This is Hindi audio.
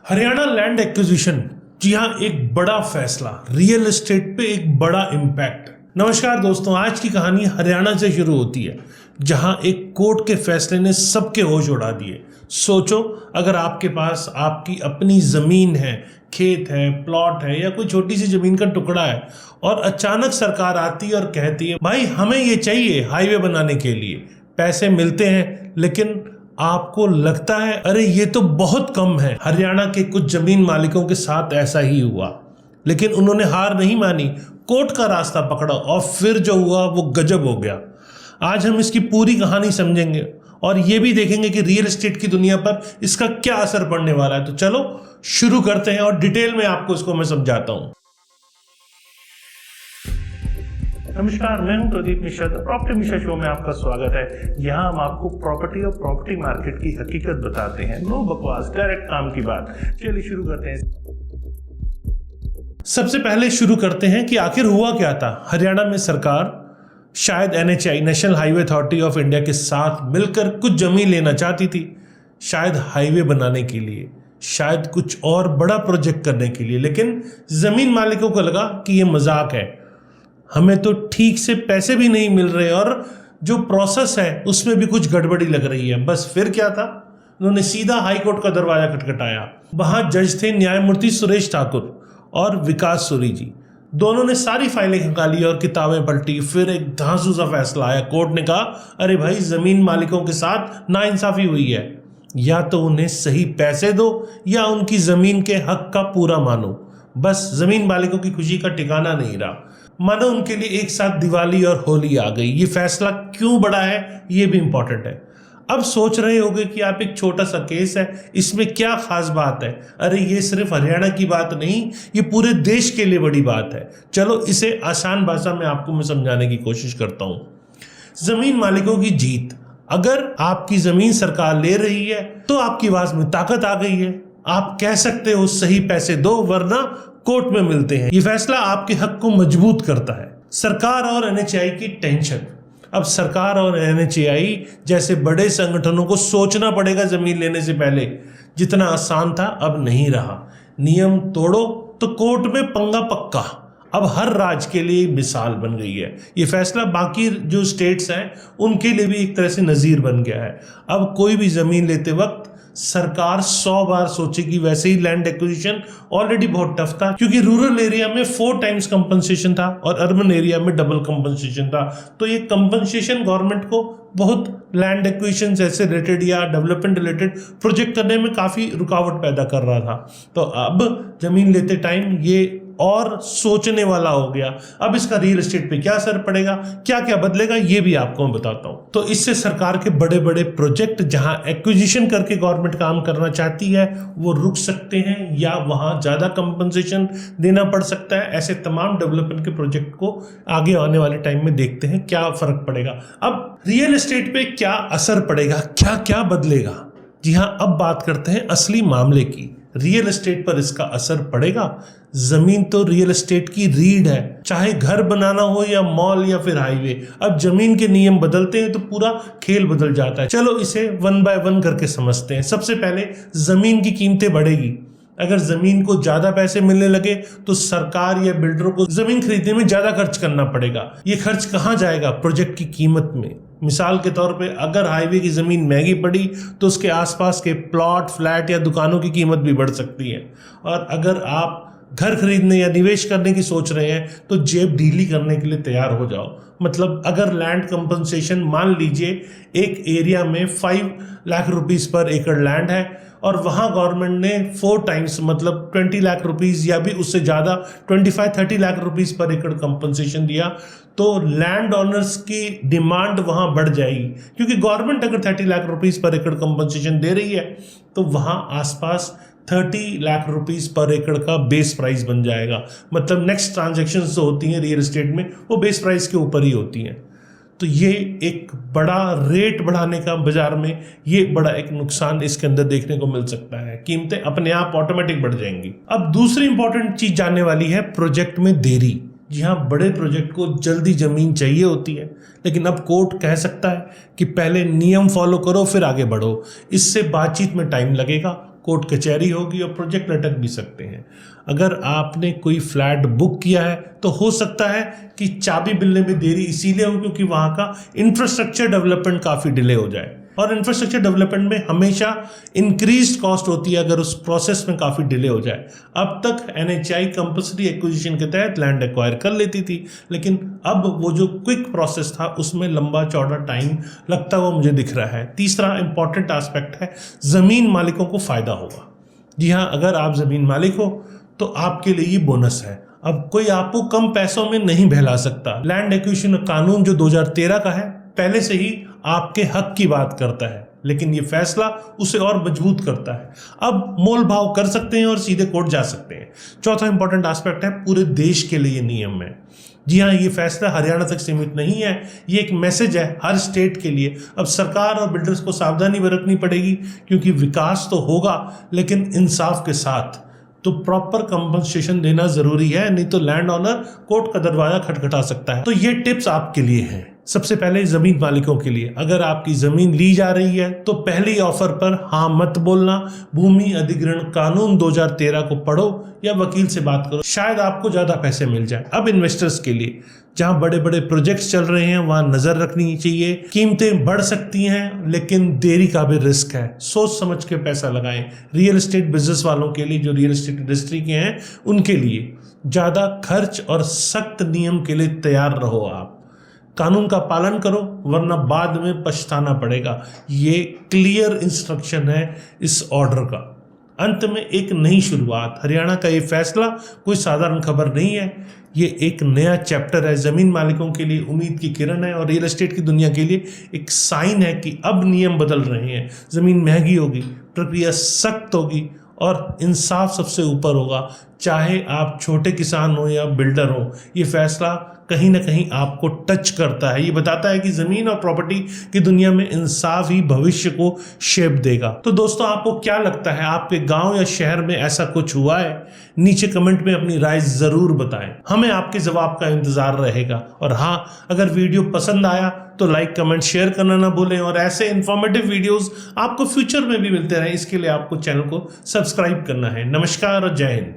हरियाणा लैंड एक्विजिशन, जी हाँ, एक बड़ा फैसला, रियल एस्टेट पे एक बड़ा इम्पैक्ट। नमस्कार दोस्तों, आज की कहानी हरियाणा से शुरू होती है, जहां एक कोर्ट के फैसले ने सबके होश उड़ा दिए। सोचो, अगर आपके पास आपकी अपनी जमीन है, खेत है, प्लॉट है या कोई छोटी सी जमीन का टुकड़ा है और अचानक सरकार आती है और कहती है भाई हमें ये चाहिए हाईवे बनाने के लिए। पैसे मिलते हैं लेकिन आपको लगता है अरे ये तो बहुत कम है। हरियाणा के कुछ जमीन मालिकों के साथ ऐसा ही हुआ, लेकिन उन्होंने हार नहीं मानी, कोर्ट का रास्ता पकड़ा और फिर जो हुआ वो गजब हो गया। आज हम इसकी पूरी कहानी समझेंगे और ये भी देखेंगे कि रियल एस्टेट की दुनिया पर इसका क्या असर पड़ने वाला है। तो चलो शुरू करते हैं और डिटेल में आपको इसको मैं समझाता हूं। नमस्कार, मैं हूं प्रदीप मिश्रा। प्रॉपर्टी मिश्रा शो में आपका स्वागत है। यहाँ हम आपको प्रॉपर्टी और प्रॉपर्टी मार्केट की हकीकत बताते हैं। नो बकवास, डायरेक्ट काम की बात। चलिए शुरू करते हैं। सबसे पहले शुरू करते हैं कि आखिर हुआ क्या था। हरियाणा में सरकार शायद NHAI, national highway authority of India के साथ मिलकर कुछ जमीन लेना चाहती थी, शायद हाईवे बनाने के लिए, शायद कुछ और बड़ा प्रोजेक्ट करने के लिए। लेकिन जमीन मालिकों को लगा कि यह मजाक है, हमें तो ठीक से पैसे भी नहीं मिल रहे और जो प्रोसेस है उसमें भी कुछ गड़बड़ी लग रही है। बस फिर क्या था, उन्होंने सीधा हाई कोर्ट का दरवाजा खटखटाया। वहां जज थे न्यायमूर्ति सुरेश ठाकुर और विकास सूरी जी। दोनों ने सारी फाइलें खंगाली और किताबें पलटी। फिर एक धांसू सा फैसला आया। कोर्ट ने कहा अरे भाई, जमीन मालिकों के साथ नाइंसाफी हुई है, या तो उन्हें सही पैसे दो या उनकी जमीन के हक का पूरा मानो। बस जमीन मालिकों की खुशी का ठिकाना नहीं रहा, मानो उनके लिए एक साथ दिवाली और होली आ गई। ये फैसला क्यों बड़ा है ये भी इंपॉर्टेंट है। अब सोच रहे होंगे कि आप एक छोटा सा केस है, इसमें क्या खास बात है। अरे ये सिर्फ हरियाणा की बात नहीं, ये पूरे देश के लिए बड़ी बात है। चलो इसे आसान भाषा में आपको मैं समझाने की कोशिश करता हूं। जमीन मालिकों की जीत। अगर आपकी जमीन सरकार ले रही है तो आपकी आवाज में ताकत आ गई है। आप कह सकते हो सही पैसे दो वरना कोर्ट में मिलते हैं। ये फैसला आपके हक को मजबूत करता है। सरकार और NHAI की टेंशन। अब सरकार और NHAI जैसे बड़े संगठनों को सोचना पड़ेगा जमीन लेने से पहले। जितना आसान था अब नहीं रहा। नियम तोड़ो तो कोर्ट में पंगा पक्का। अब हर राज्य के लिए मिसाल बन गई है। ये फैसला बाकी जो स्टेट्स हैं उनके लिए भी एक तरह से नज़ीर बन गया है। अब कोई भी ज़मीन लेते वक्त सरकार 100 बार सोचेगी। वैसे ही लैंड एक्विजिशन ऑलरेडी बहुत टफ था, क्योंकि रूरल एरिया में 4 टाइम्स कंपनसेशन था और अर्बन एरिया में डबल कंपनसेशन था। तो ये कंपनसेशन गवर्नमेंट को बहुत लैंड एक्विजिशन जैसे रिलेटेड या डेवलपमेंट रिलेटेड प्रोजेक्ट करने में काफ़ी रुकावट पैदा कर रहा था। तो अब जमीन लेते टाइम ये और सोचने वाला हो गया। अब इसका रियल एस्टेट पे क्या असर पड़ेगा, क्या क्या बदलेगा, ये भी आपको मैं बताता हूं। तो इससे सरकार के बड़े बड़े प्रोजेक्ट जहां एक्विजिशन करके गवर्नमेंट काम करना चाहती है वो रुक सकते हैं या वहां ज्यादा कंपनसेशन देना पड़ सकता है। ऐसे तमाम डेवलपमेंट के प्रोजेक्ट को आगे आने वाले टाइम में देखते हैं क्या फर्क पड़ेगा। अब रियल एस्टेट पे क्या असर पड़ेगा, क्या क्या बदलेगा। जी हां, अब बात करते हैं असली मामले की। रियल एस्टेट पर इसका असर पड़ेगा। जमीन तो रियल एस्टेट की रीढ़ है, चाहे घर बनाना हो या मॉल या फिर हाईवे। अब जमीन के नियम बदलते हैं तो पूरा खेल बदल जाता है। चलो इसे 1 बाय 1 करके समझते हैं। सबसे पहले जमीन की कीमतें बढ़ेगी। अगर जमीन को ज्यादा पैसे मिलने लगे तो सरकार या बिल्डरों को जमीन खरीदने में ज्यादा खर्च करना पड़ेगा। ये खर्च कहाँ जाएगा? प्रोजेक्ट की कीमत में। मिसाल के तौर पे अगर हाईवे की जमीन महंगी पड़ी तो उसके आसपास के प्लॉट, फ्लैट या दुकानों की कीमत भी बढ़ सकती है। और अगर आप घर खरीदने या निवेश करने की सोच रहे हैं तो जेब ढीली करने के लिए तैयार हो जाओ। मतलब अगर लैंड कंपनसेशन, मान लीजिए एक एरिया में 5 लाख रुपीस पर एकड़ लैंड है और वहां गवर्नमेंट ने 4 टाइम्स मतलब 20 लाख रुपीस या भी उससे ज़्यादा 25-30 लाख रुपीस पर एकड़ कंपनसेशन दिया, तो लैंड ओनर्स की डिमांड वहां बढ़ जाएगी। क्योंकि गवर्नमेंट अगर 30 लाख रुपीस पर एकड़ कंपनसेशन दे रही है तो वहां आसपास 30 लाख रुपीस पर एकड़ का बेस प्राइस बन जाएगा। मतलब नेक्स्ट ट्रांजैक्शंस जो होती हैं रियल एस्टेट में वो बेस प्राइस के ऊपर ही होती हैं। तो ये एक बड़ा रेट बढ़ाने का बाजार में ये बड़ा एक नुकसान इसके अंदर देखने को मिल सकता है। कीमतें अपने आप ऑटोमेटिक बढ़ जाएंगी। अब दूसरी इंपॉर्टेंट चीज जानने वाली है प्रोजेक्ट में देरी। जी हाँ, बड़े प्रोजेक्ट को जल्दी जमीन चाहिए होती है, लेकिन अब कोर्ट कह सकता है कि पहले नियम फॉलो करो फिर आगे बढ़ो। इससे बातचीत में टाइम लगेगा, कोर्ट कचहरी होगी और प्रोजेक्ट लटक भी सकते हैं। अगर आपने कोई फ्लैट बुक किया है तो हो सकता है कि चाबी मिलने में देरी इसीलिए हो क्योंकि वहाँ का इंफ्रास्ट्रक्चर डेवलपमेंट काफ़ी डिले हो जाए, और इंफ्रास्ट्रक्चर डेवलपमेंट में हमेशा इंक्रीज्ड कॉस्ट होती है अगर उस प्रोसेस में काफ़ी डिले हो जाए। अब तक NHAI कंपल्सरी एक्विजिशन के तहत लैंड एक्वायर कर लेती थी, लेकिन अब वो जो क्विक प्रोसेस था उसमें लंबा चौड़ा टाइम लगता हुआ मुझे दिख रहा है। तीसरा इंपॉर्टेंट एस्पेक्ट है ज़मीन मालिकों को फ़ायदा होगा। जी हाँ, अगर आप ज़मीन मालिक हो तो आपके लिए ये बोनस है। अब कोई आपको कम पैसों में नहीं बहला सकता। लैंड एक्विजिशन कानून जो 2013 का है पहले से ही आपके हक की बात करता है, लेकिन ये फैसला उसे और मजबूत करता है। अब मोल भाव कर सकते हैं और सीधे कोर्ट जा सकते हैं। चौथा इंपॉर्टेंट एस्पेक्ट है पूरे देश के लिए नियम है। जी हाँ, ये फैसला हरियाणा तक सीमित नहीं है, ये एक मैसेज है हर स्टेट के लिए। अब सरकार और बिल्डर्स को सावधानी बरतनी पड़ेगी क्योंकि विकास तो होगा लेकिन इंसाफ के साथ। तो प्रॉपर कंपनसेशन देना जरूरी है, नहीं तो लैंड ओनर कोर्ट का दरवाजा खटखटा सकता है। तो ये टिप्स आपके लिए हैं। सबसे पहले जमीन मालिकों के लिए, अगर आपकी जमीन ली जा रही है तो पहली ऑफर पर हाँ मत बोलना। भूमि अधिग्रहण कानून 2013 को पढ़ो या वकील से बात करो, शायद आपको ज्यादा पैसे मिल जाए। अब इन्वेस्टर्स के लिए, जहां बड़े बड़े प्रोजेक्ट्स चल रहे हैं वहां नजर रखनी चाहिए। कीमतें बढ़ सकती हैं लेकिन देरी का भी रिस्क है, सोच समझ के पैसा लगाएं। रियल एस्टेट बिजनेस वालों के लिए, जो रियल एस्टेट इंडस्ट्री के हैं, उनके लिए ज्यादा खर्च और सख्त नियम के लिए तैयार रहो। आप कानून का पालन करो वरना बाद में पछताना पड़ेगा। ये क्लियर इंस्ट्रक्शन है इस ऑर्डर का। अंत में एक नई शुरुआत। हरियाणा का ये फैसला कोई साधारण खबर नहीं है, ये एक नया चैप्टर है। ज़मीन मालिकों के लिए उम्मीद की किरण है और रियल एस्टेट की दुनिया के लिए एक साइन है कि अब नियम बदल रहे हैं। ज़मीन महंगी होगी, प्रक्रिया सख्त होगी और इंसाफ सबसे ऊपर होगा। चाहे आप छोटे किसान हो या बिल्डर हो, ये फैसला कहीं ना कहीं आपको टच करता है। ये बताता है कि ज़मीन और प्रॉपर्टी की दुनिया में इंसाफ ही भविष्य को शेप देगा। तो दोस्तों, आपको क्या लगता है, आपके गांव या शहर में ऐसा कुछ हुआ है? नीचे कमेंट में अपनी राय ज़रूर बताएं, हमें आपके जवाब का इंतज़ार रहेगा। और हाँ, अगर वीडियो पसंद आया तो लाइक कमेंट शेयर करना ना भूलें और ऐसे इन्फॉर्मेटिव वीडियोस आपको फ्यूचर में भी मिलते रहें, इसके लिए आपको चैनल को सब्सक्राइब करना है। नमस्कार और जय हिंद।